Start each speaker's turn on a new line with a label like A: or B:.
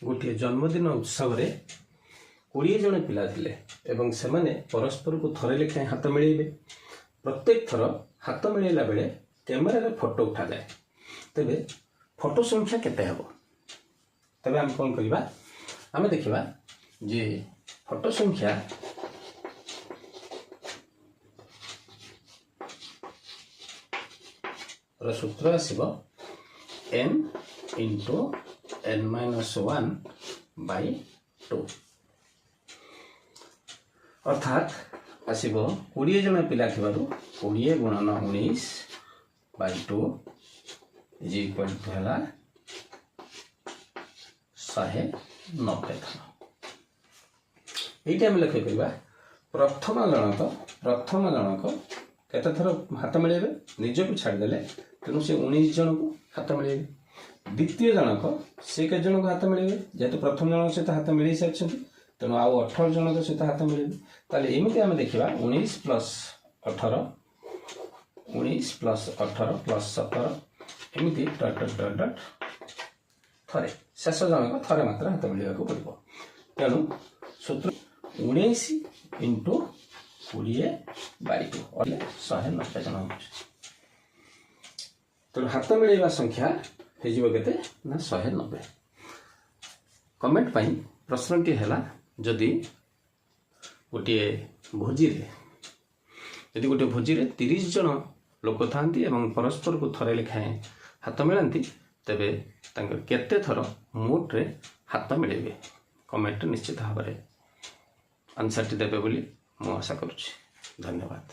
A: गोटे जन्मदिन उत्सव रे 20 जन पिला थिले एवं सेमाने परस्पर को थरे लेखाएं हाथ मिलेबे। प्रत्येक थर हाथ मिलेला बेले कैमेरा रे फोटो उठा जाए। तेबे फोटो संख्या केते हबो? तेबे हम कोन करिबा, आमे देखिबा जे फोटो संख्या रो सूत्र आसीबो n into n-1/2 अर्थात आसीबो 20 जन पिला थिबारु 20 गुणन 19/2 इज इक्वल टू हला 190 थन। एटा हम लिखे करिबा प्रथम जनक केते थर हाथ मिलेबे निज को छाड़ देले तेनु से 19 जन को हाथ मिलेबे। द्वितीय जनक से के जन को हाथ मिलेबे जेतु प्रथम जनक से हाथ मिले सक्षम तेनु आ 18 जन को से हाथ मिलेबे। ताले एमिते हम देखिबा 19 + 18 + 17 एमिति डट थरे शेष जनक थरे मात्र हाथ मिलवा को पड़िबो। तेनु सूत्र 19 × 20/2 और 190 जन। तो हाथ मिलेवा संख्या हेजिबो केते ना 190। कमेंट पाई प्रश्नटी हैला जदि गोटे भोजी रे 30 जन लोक थांती एवं परस्पर को थरे लेखाएं हाथ मिलांती तेबे तांकर केते थर मोट रे हाथ मिलेबे। कमेंट निश्चित भाव आंसर टी देबे बोली मु आशा करूछि। धन्यवाद।